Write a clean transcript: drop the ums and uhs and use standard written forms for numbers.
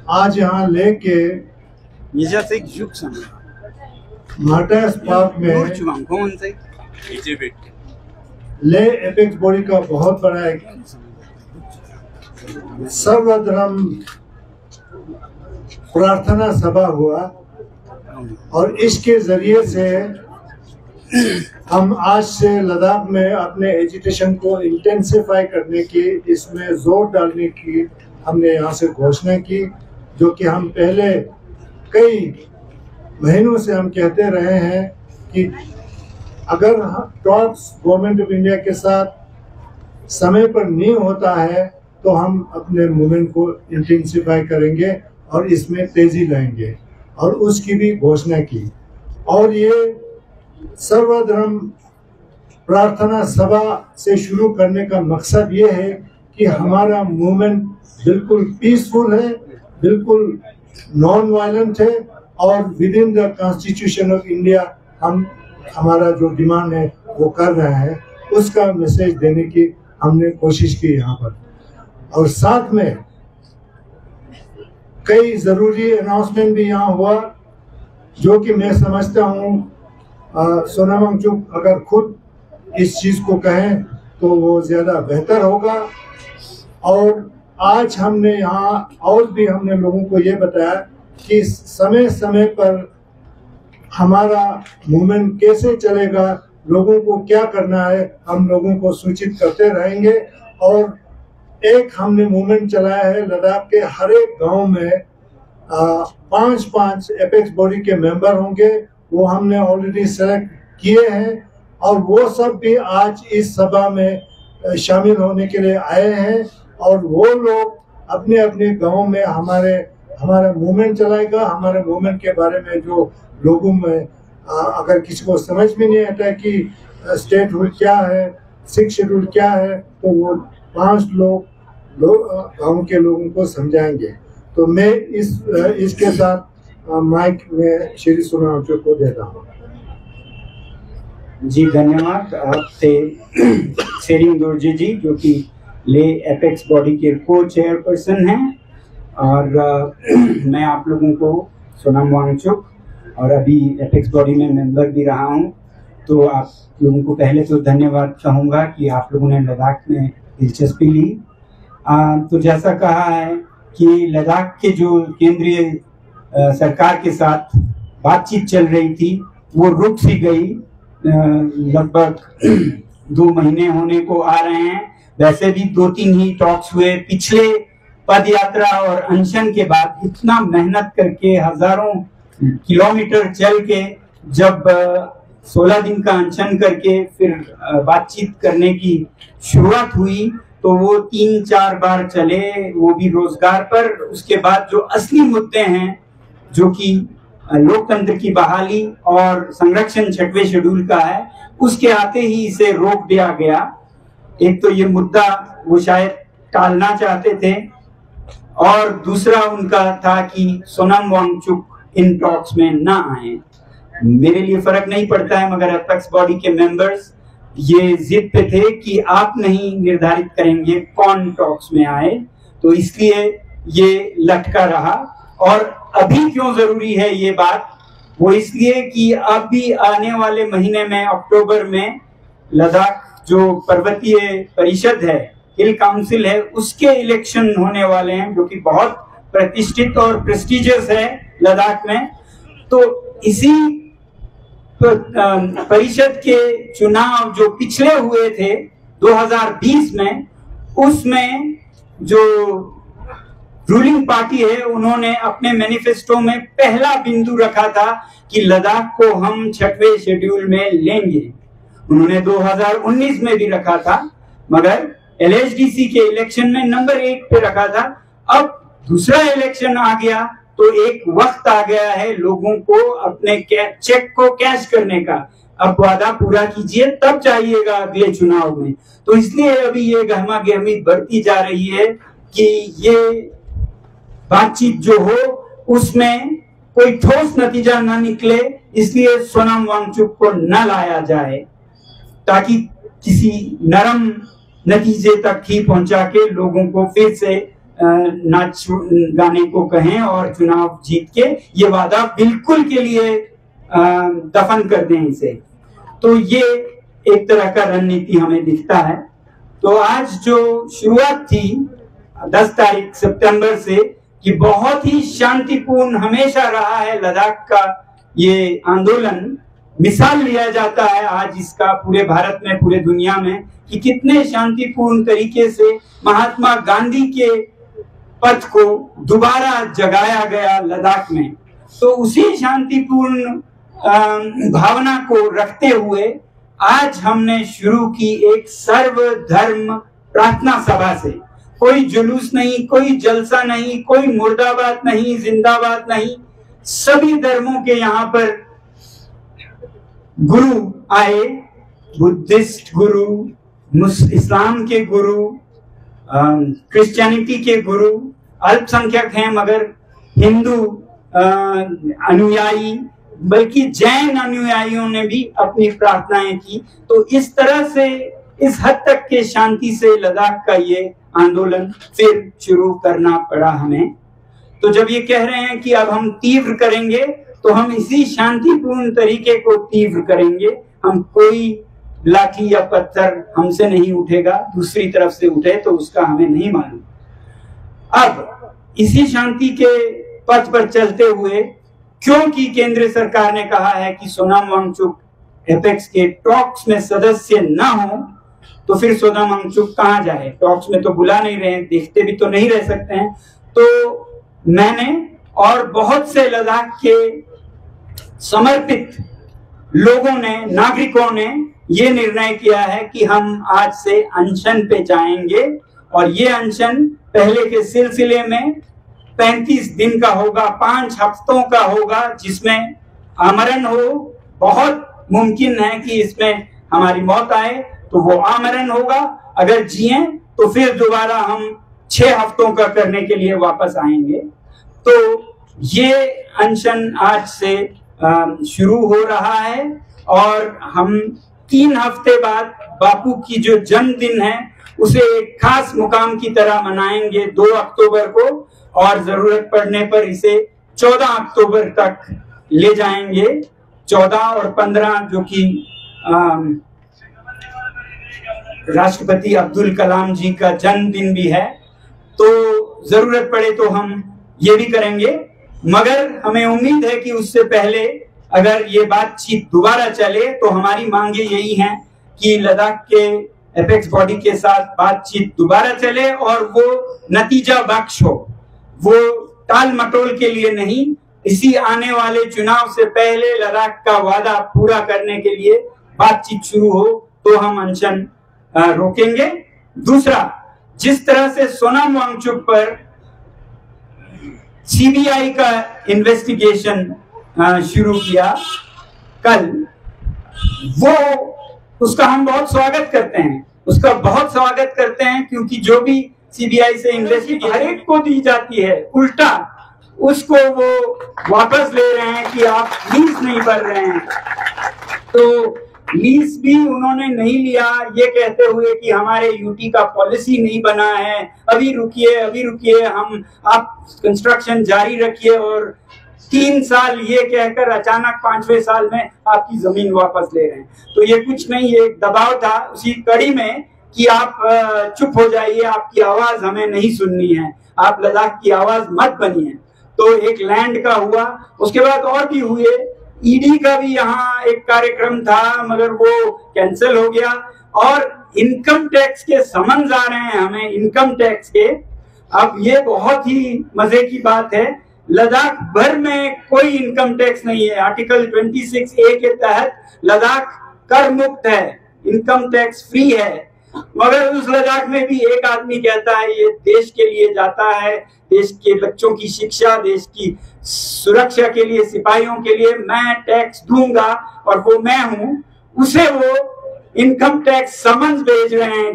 आज यहाँ लेके मार्टस पार्क में ले एपेक्स बॉडी का बहुत बड़ा एक सर्वधर्म प्रार्थना सभा हुआ और इसके जरिए से हम आज से लद्दाख में अपने एजुकेशन को इंटेंसिफाई करने की, इसमें जोर डालने की हमने यहाँ से घोषणा की, जो कि हम पहले कई महीनों से हम कहते रहे हैं कि अगर टॉक्स गवर्नमेंट ऑफ इंडिया के साथ समय पर नहीं होता है तो हम अपने मूवमेंट को इंटेंसिफाई करेंगे और इसमें तेजी लाएंगे, और उसकी भी घोषणा की। और ये सर्वधर्म प्रार्थना सभा से शुरू करने का मकसद ये है कि हमारा मूवमेंट बिल्कुल पीसफुल है, बिल्कुल नॉन वायलेंट है, और with in the constitution of India हम हमारा जो डिमांड है वो कर रहे हैं, उसका मैसेज देने की हमने कोशिश की यहाँ पर। और साथ में कई जरूरी अनाउंसमेंट भी यहाँ हुआ, जो कि मैं समझता हूँ सोनम वांगचुक अगर खुद इस चीज को कहें तो वो ज्यादा बेहतर होगा। और आज हमने यहाँ और भी हमने लोगों को ये बताया कि समय समय पर हमारा मूवमेंट कैसे चलेगा, लोगों को क्या करना है, हम लोगों को सूचित करते रहेंगे। और एक हमने मूवमेंट चलाया है, लद्दाख के हर एक गांव में 5-5 एपेक्स बॉडी के मेंबर होंगे, वो हमने ऑलरेडी सेलेक्ट किए हैं, और वो सब भी आज इस सभा में शामिल होने के लिए आए हैं। और वो लोग अपने अपने गांव में हमारा मूवमेंट चलाएगा। हमारे मूवमेंट के बारे में जो लोगों में अगर किसी को समझ में नहीं आता कि स्टेट रूल क्या है, 6 शेड्यूल क्या है, तो वो 5 लोग गांव के लोगों को समझाएंगे। तो मैं इसके साथ माइक में श्री सोनम वांगचुक को देता हूँ। जी धन्यवाद। आपसे सेरिंग दोरजे जी, जो कि ले एपेक्स बॉडी के को चेयरपर्सन हैं, और मैं आप लोगों को सोनम वांगचुक और अभी एपेक्स बॉडी में मेंबर भी रहा हूँ, तो आप लोगों को पहले तो धन्यवाद कहूँगा कि आप लोगों ने लद्दाख में दिलचस्पी ली। तो जैसा कहा है कि लद्दाख के जो केंद्रीय सरकार के साथ बातचीत चल रही थी वो रुक सी गई, लगभग 2 महीने होने को आ रहे हैं। वैसे भी 2-3 ही टॉक्स हुए। पिछले पद यात्रा और अनशन के बाद इतना मेहनत करके हजारों किलोमीटर चल के जब 16 दिन का अनशन करके फिर बातचीत करने की शुरुआत हुई, तो वो 3-4 बार चले, वो भी रोजगार पर। उसके बाद जो असली मुद्दे हैं, जो कि लोकतंत्र की बहाली और संरक्षण 6वें शेड्यूल का है, उसके आते ही इसे रोक दिया गया। एक तो ये मुद्दा वो शायद टालना चाहते थे, और दूसरा उनका था कि सोनम वांगचुक इन टॉक्स में ना आए। मेरे लिए फर्क नहीं पड़ता है, मगर एपेक्स बॉडी के मेंबर्स ये जिद पे थे कि आप नहीं निर्धारित करेंगे कौन टॉक्स में आए, तो इसलिए ये लटका रहा। और अभी क्यों जरूरी है ये बात, वो इसलिए कि अब भी आने वाले महीने में अक्टूबर में लद्दाख जो पर्वतीय परिषद है, हिल काउंसिल है, उसके इलेक्शन होने वाले हैं, जो कि बहुत प्रतिष्ठित और प्रेस्टिजियस है लद्दाख में। तो इसी परिषद के चुनाव जो पिछले हुए थे 2020 में, उसमें जो रूलिंग पार्टी है उन्होंने अपने मैनिफेस्टो में पहला बिंदु रखा था कि लद्दाख को हम 6वें शेड्यूल में लेंगे। उन्होंने 2019 में भी रखा था, मगर LHDC के इलेक्शन में नंबर 1 पे रखा था। अब दूसरा इलेक्शन आ गया, तो एक वक्त आ गया है लोगों को अपने चेक को कैश करने का। अब वादा पूरा कीजिए, तब जाइएगा अगले चुनाव में। तो इसलिए अभी ये गहमा गहमी बढ़ती जा रही है कि ये बातचीत जो हो उसमें कोई ठोस नतीजा ना निकले, इसलिए सोनम वांगचुक को न लाया जाए, ताकि किसी नरम नतीजे तक ही पहुंचा के लोगों को फिर से नाच गाने को कहें और चुनाव जीत के ये वादा बिल्कुल के लिए दफन कर दें इसे। तो ये एक तरह का रणनीति हमें दिखता है। तो आज जो शुरुआत थी 10 तारीख सितंबर से कि बहुत ही शांतिपूर्ण हमेशा रहा है लद्दाख का ये आंदोलन, मिसाल लिया जाता है आज इसका पूरे भारत में, पूरे दुनिया में, कि कितने शांतिपूर्ण तरीके से महात्मा गांधी के पथ को दोबारा जगाया गया लद्दाख में। तो उसी शांतिपूर्ण भावना को रखते हुए आज हमने शुरू की एक सर्वधर्म प्रार्थना सभा से। कोई जुलूस नहीं, कोई जलसा नहीं, कोई मुर्दाबाद नहीं, जिंदाबाद नहीं, सभी धर्मों के यहाँ पर गुरु आए, बुद्धिस्ट गुरु, इस्लाम के गुरु, क्रिश्चियनिटी के गुरु, अल्पसंख्यक हैं मगर हिंदू अनुयायी, बल्कि जैन अनुयायियों ने भी अपनी प्रार्थनाएं की। तो इस तरह से इस हद तक के शांति से लद्दाख का ये आंदोलन फिर शुरू करना पड़ा हमें। तो जब ये कह रहे हैं कि अब हम तीव्र करेंगे, तो हम इसी शांतिपूर्ण तरीके को तीव्र करेंगे। हम कोई लाठी या पत्थर हमसे नहीं उठेगा, दूसरी तरफ से उठे तो उसका हमें नहीं मालूम। अब इसी शांति के पथ पर चलते हुए, क्योंकि केंद्र सरकार ने कहा है कि सोनाम वांगचुक एपेक्स के टॉक्स में सदस्य ना हो, तो फिर सोनाम वांगचुक कहाँ जाए? टॉक्स में तो बुला नहीं रहे, देखते भी तो नहीं रह सकते हैं। तो मैंने और बहुत से लद्दाख के समर्पित लोगों ने, नागरिकों ने ये निर्णय किया है कि हम आज से अनशन पे जाएंगे। और ये अनशन पहले के सिलसिले में 35 दिन का होगा, 5 हफ्तों का होगा, जिसमें आमरण हो। बहुत मुमकिन है कि इसमें हमारी मौत आए, तो वो आमरण होगा। अगर जिए तो फिर दोबारा हम 6 हफ्तों का करने के लिए वापस आएंगे। तो ये अनशन आज से शुरू हो रहा है और हम 3 हफ्ते बाद बापू की जो जन्मदिन है उसे एक खास मुकाम की तरह मनाएंगे 2 अक्टूबर को, और जरूरत पड़ने पर इसे 14 अक्टूबर तक ले जाएंगे। 14 और 15 जो कि राष्ट्रपति अब्दुल कलाम जी का जन्मदिन भी है, तो जरूरत पड़े तो हम ये भी करेंगे। मगर हमें उम्मीद है कि उससे पहले अगर ये बातचीत दोबारा चले तो हमारी मांगे यही हैं कि लद्दाख के एपेक्स बॉडी के साथ बातचीत दोबारा चले और वो नतीजा बख्श हो, वो टाल मटोल के लिए नहीं। इसी आने वाले चुनाव से पहले लद्दाख का वादा पूरा करने के लिए बातचीत शुरू हो तो हम अनशन रोकेंगे। दूसरा, जिस तरह से सोनाम वांगचुक पर सीबीआई का इन्वेस्टिगेशन शुरू किया कल, वो उसका हम बहुत स्वागत करते हैं, उसका बहुत स्वागत करते हैं, क्योंकि जो भी सीबीआई से इन्वेस्टिगेशन हर एक को दी जाती है, उल्टा उसको वो वापस ले रहे हैं कि आप लीज नहीं भर रहे हैं। तो लीज भी उन्होंने नहीं लिया, ये कहते हुए कि हमारे यूटी का पॉलिसी नहीं बना है, अभी रुकिए, हम आप कंस्ट्रक्शन जारी रखिए, और 3 साल ये कहकर अचानक 5वें साल में आपकी जमीन वापस ले रहे हैं। तो ये कुछ नहीं, ये एक दबाव था उसी कड़ी में कि आप चुप हो जाइए, आपकी आवाज हमें नहीं सुननी है, आप लद्दाख की आवाज मत बनिए। तो एक लैंड का हुआ, उसके बाद और भी हुए। ईडी का भी यहाँ एक कार्यक्रम था मगर वो कैंसिल हो गया, और इनकम टैक्स के समन्स आ रहे हैं हमें, इनकम टैक्स के। अब ये बहुत ही मजे की बात है, लद्दाख भर में कोई इनकम टैक्स नहीं है। आर्टिकल 26A के तहत लद्दाख कर मुक्त है, इनकम टैक्स फ्री है। मगर उस लद्दाख में भी एक आदमी कहता है ये देश के लिए जाता है, देश के बच्चों की शिक्षा, देश की सुरक्षा के लिए, सिपाहियों के लिए मैं टैक्स दूंगा, और वो मैं हूं, उसे वो इनकम टैक्स समन्स भेज रहे हैं।